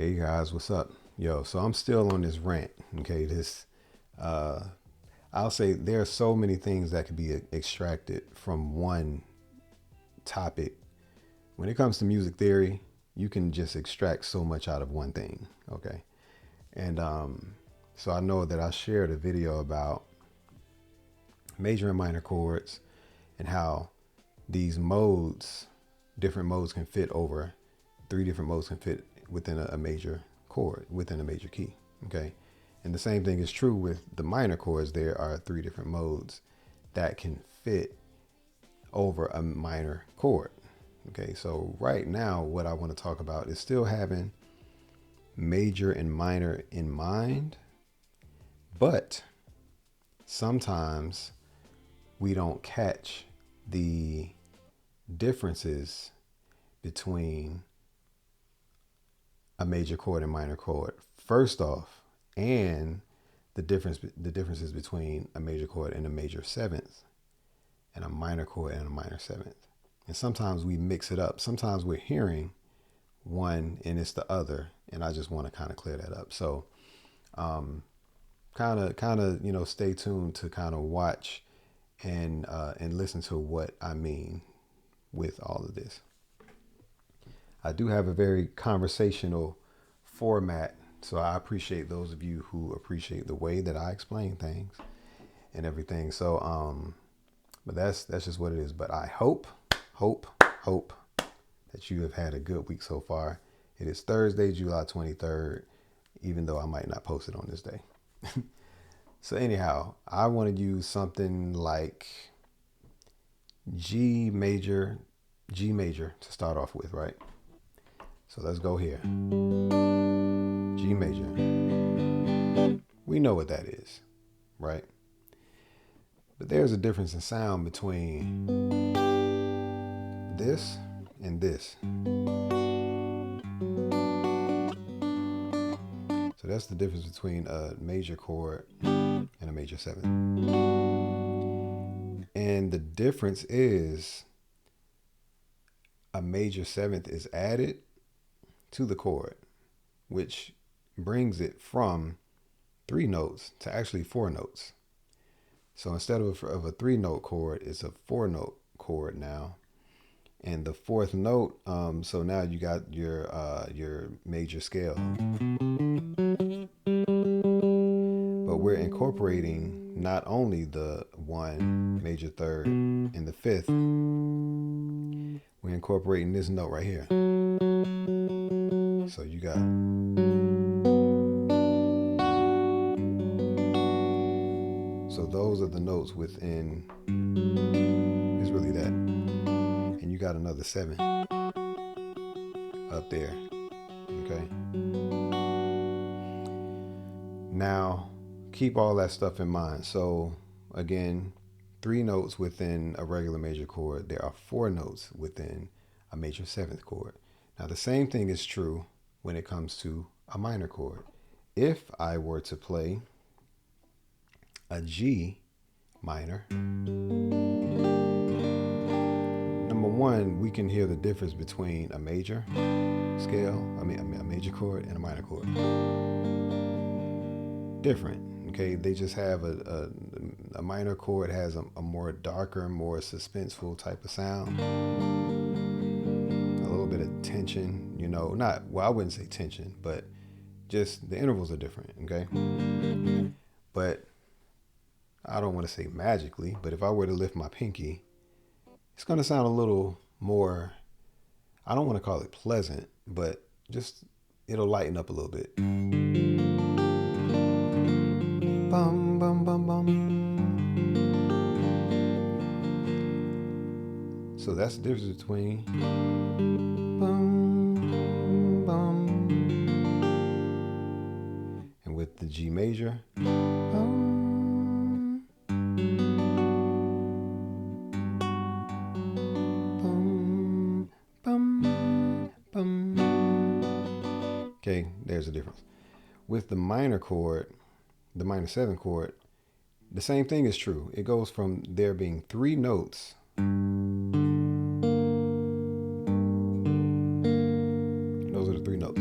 Hey guys, what's up? Yo, so I'm still on this rant. Okay, I'll say there are so many things that could be extracted from one topic. When it comes to music theory, you can just extract so much out of one thing. Okay, and so I know that I shared a video about major and minor chords and how these modes, different modes can fit over, three different modes can fit within a major chord, within a major key. Okay. And the same thing is true with the minor chords. There are three different modes that can fit over a minor chord. Okay. So right now, what I want to talk about is still having major and minor in mind, but sometimes we don't catch the differences between a major chord and minor chord first off, and the differences between a major chord and a major seventh, and a minor chord and a minor seventh. And sometimes we mix it up. Sometimes we're hearing one and it's the other, and I just want to kind of clear that up. So kind of stay tuned to kind of watch and listen to what I mean with all of this. I do have a very conversational format, so I appreciate those of you who appreciate the way that I explain things and everything. So but that's just what it is. But I hope that you have had a good week so far. It is Thursday, July 23rd, even though I might not post it on this day. So anyhow, I want to use something like G major to start off with, right? So let's go here. G major. We know what that is, right? But there's a difference in sound between this and this. So that's the difference between a major chord and a major seventh. And the difference is a major seventh is added to the chord, which brings it from 3 notes to actually 4 notes. So instead of a 3-note chord, it's a 4-note chord now. And the 4th note, so now you got your major scale. But we're incorporating not only the 1 major third and the 5th, we're incorporating this note right here. So you got, so those are the notes within, it's really that. And you got another 7 up there. Okay. Now, keep all that stuff in mind. So again, 3 notes within a regular major chord. There are 4 notes within a major 7th chord. Now, the same thing is true when it comes to a minor chord. If I were to play a G minor, number one, we can hear the difference between a major scale, a major chord and a minor chord. Different, okay? They just have a minor chord has a more darker, more suspenseful type of sound. A little bit of tension, not, well, I wouldn't say tension, but just the intervals are different, okay? But I don't want to say magically, but if I were to lift my pinky, it's going to sound a little more, I don't want to call it pleasant, but just, it'll lighten up a little bit. Bum, bum, bum, bum. So that's the difference between bum, bum, and with the G major, bum, bum, bum, bum. Okay, there's a difference. With the minor chord, the minor 7 chord, the same thing is true. It goes from there being 3 notes Those are the 3 notes.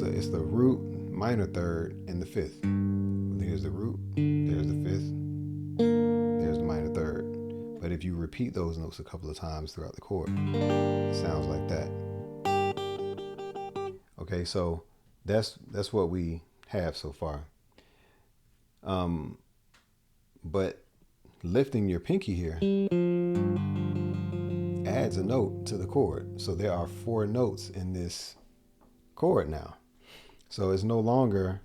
it's the root, minor third, and the fifth. Here's the root, there's the fifth, there's the minor third. But if you repeat those notes a couple of times throughout the chord, it sounds like that. Okay, so that's what we have so far. But lifting your pinky here adds a note to the chord. So there are 4 notes in this chord now. So it's no longer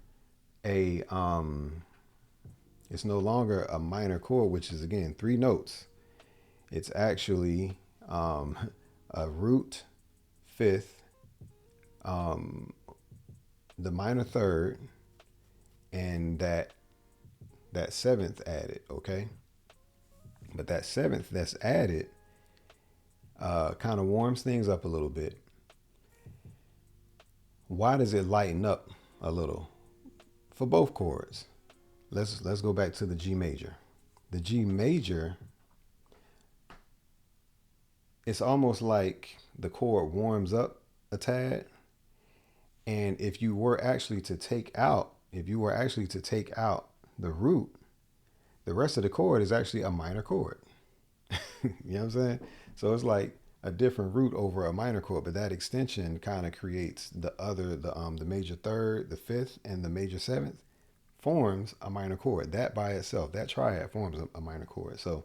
a minor chord, which is again 3 notes. It's actually a root, fifth, the minor third, and that seventh added. Okay, but that seventh that's added kind of warms things up a little bit. Why does it lighten up a little? For both chords. Let's go back to the G major. The G major, it's almost like the chord warms up a tad. And if you were actually to take out the root, the rest of the chord is actually a minor chord. You know what I'm saying? So it's like a different root over a minor chord, but that extension kind of creates the major third, the fifth, and the major seventh forms a minor chord. That by itself, that triad forms a minor chord. So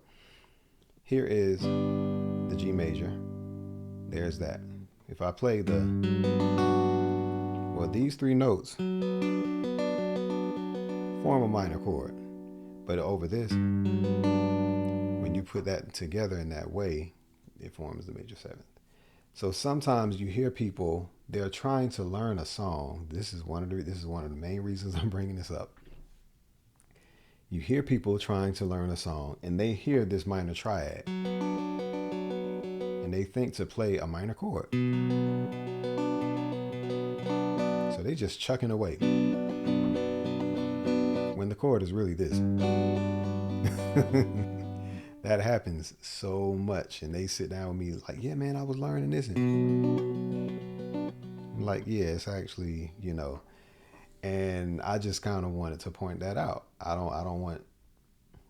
here is the G major. There's that. If I play these 3 notes form a minor chord, but over this, when you put that together in that way, it forms the major seventh. So sometimes you hear people, they're trying to learn a song. This is one of the main reasons I'm bringing this up. You hear people trying to learn a song, and they hear this minor triad, and they think to play a minor chord. So they just chucking away when the chord is really this. That happens so much, and they sit down with me like, yeah, man, I was learning this. And I'm like, yeah, it's actually, and I just kind of wanted to point that out. I don't want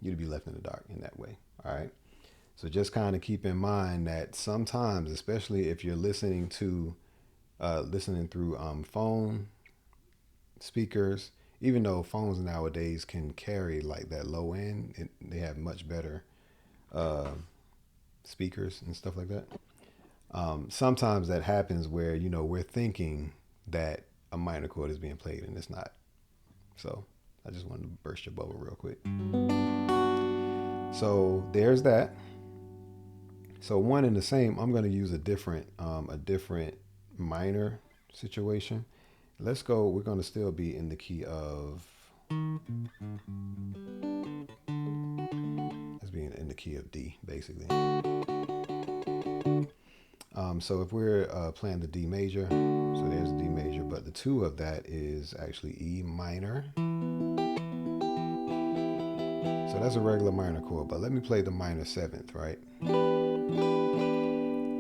you to be left in the dark in that way. All right. So just kind of keep in mind that sometimes, especially if you're listening through phone speakers, even though phones nowadays can carry like that low end, they have much better speakers and stuff like that. Sometimes that happens where, we're thinking that a minor chord is being played and it's not. So I just wanted to burst your bubble real quick. So there's that. So one and the same, I'm going to use a different minor situation. We're going to still be in the key of, let's be in the key of D, basically. So if we're playing the D major, so there's the D major, but the 2 of that is actually E minor. So that's a regular minor chord, but let me play the minor seventh, right?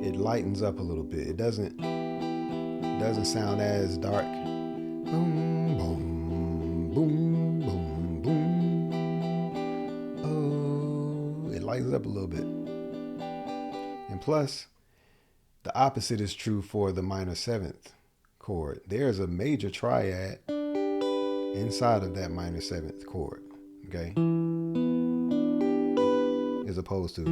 It lightens up a little bit. It doesn't sound as dark. Boom, boom, boom, boom, boom. Oh, it lightens up a little bit. And plus, the opposite is true for the minor seventh chord. There's a major triad inside of that minor seventh chord, okay? As opposed to.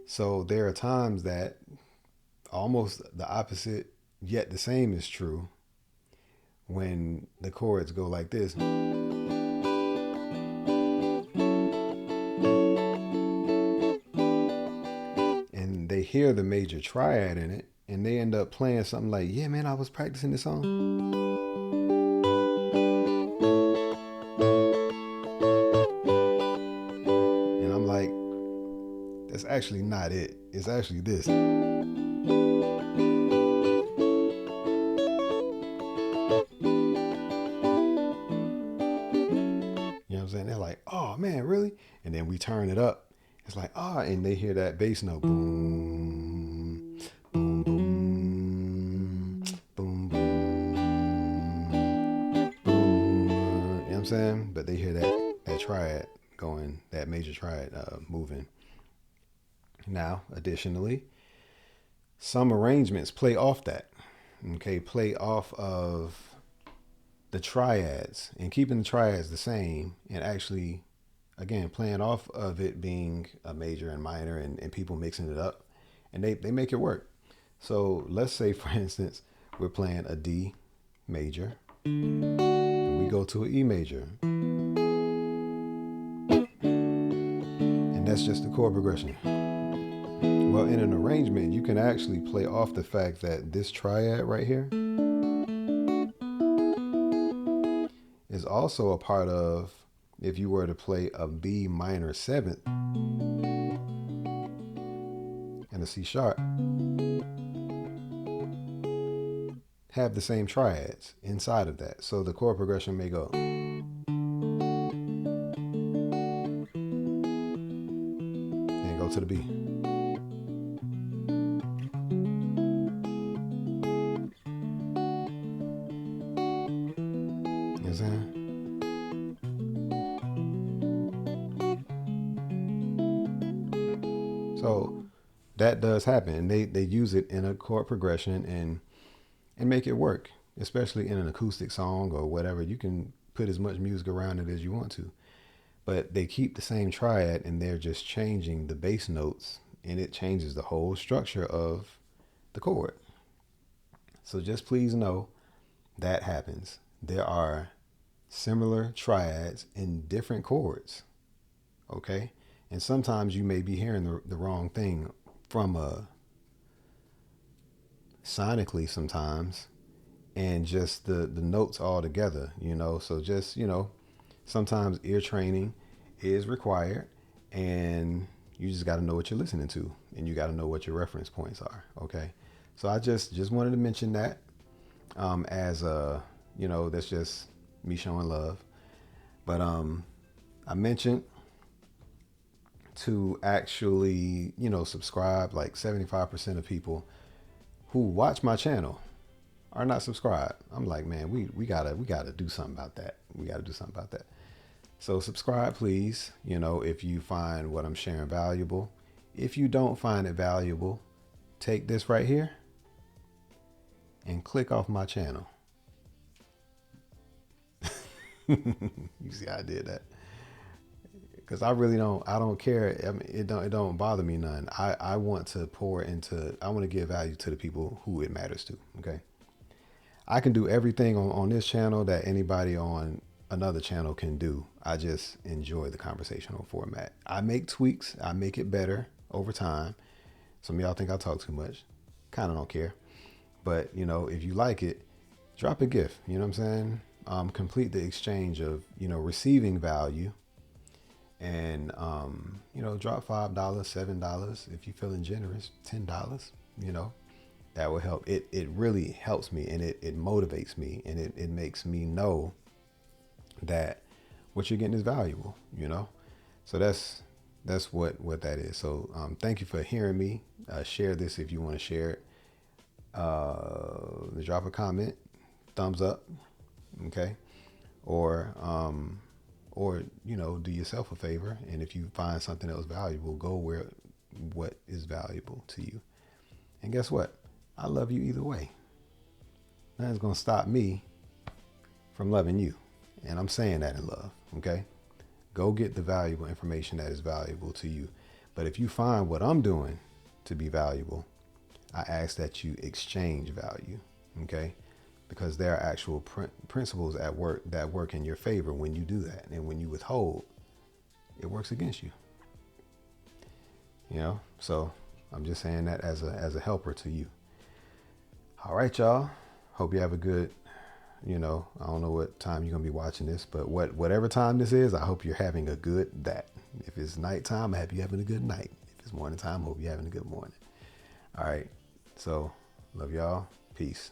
So there are times that almost the opposite yet the same is true when the chords go like this. And they hear the major triad in it, and they end up playing something like, yeah, man, I was practicing this song. And I'm like, that's actually not it. It's actually this. They're like, oh man, really? And then we turn it up. It's like, and they hear that bass note. Boom, boom, boom, I'm saying? But they hear that triad going, that major triad moving. Now, additionally, some arrangements play off that. Okay, play off of the triads and keeping the triads the same, and actually, again, playing off of it being a major and minor, and people mixing it up, and they make it work. So let's say, for instance, we're playing a D major, and we go to an E major, and that's just the chord progression. Well, in an arrangement, you can actually play off the fact that this triad right here is also a part of, if you were to play a B minor seventh and a C sharp, have the same triads inside of that. So the chord progression may go, then go to the B. You know what I'm saying? So that does happen, and they use it in a chord progression and make it work, especially in an acoustic song or whatever. You can put as much music around it as you want to, but they keep the same triad and they're just changing the bass notes, and it changes the whole structure of the chord. So just please know that happens. There are similar triads in different chords, okay? And sometimes you may be hearing the wrong thing from sonically sometimes, and just the notes all together, So just, sometimes ear training is required, and you just got to know what you're listening to, and you got to know what your reference points are, okay? So I just wanted to mention that as that's just me showing love. But I mentioned to actually, subscribe. Like 75% of people who watch my channel are not subscribed. I'm like, man, we gotta do something about that. We gotta do something about that. So subscribe, please. If you find what I'm sharing valuable. If you don't find it valuable, take this right here and click off my channel. You see how I did that? Because I really don't care. I mean, it don't bother me none. I want to I want to give value to the people who it matters to. Okay. I can do everything on this channel that anybody on another channel can do. I just enjoy the conversational format. I make tweaks. I make it better over time. Some of y'all think I talk too much. Kind of don't care. But, if you like it, drop a gift. You know what I'm saying? Complete the exchange of, receiving value. And, drop $5, $7. If you're feeling generous, $10, that will help. It really helps me, and it motivates me, and it makes me know that what you're getting is valuable, So that's what that is. So thank you for hearing me. Share this if you want to share it. Drop a comment, thumbs up, okay? Or do yourself a favor, and if you find something that was valuable, go where what is valuable to you. And guess what? I love you either way. Nothing's gonna stop me from loving you, and I'm saying that in love. Okay, go get the valuable information that is valuable to you. But if you find what I'm doing to be valuable, I ask that you exchange value. Okay. Because there are actual principles at work that work in your favor when you do that. And when you withhold, it works against you. So I'm just saying that as a helper to you. All right, y'all. Hope you have a good, I don't know what time you're going to be watching this, but whatever time this is, I hope you're having a good that. If it's nighttime, I hope you're having a good night. If it's morning time, I hope you're having a good morning. All right. So love y'all. Peace.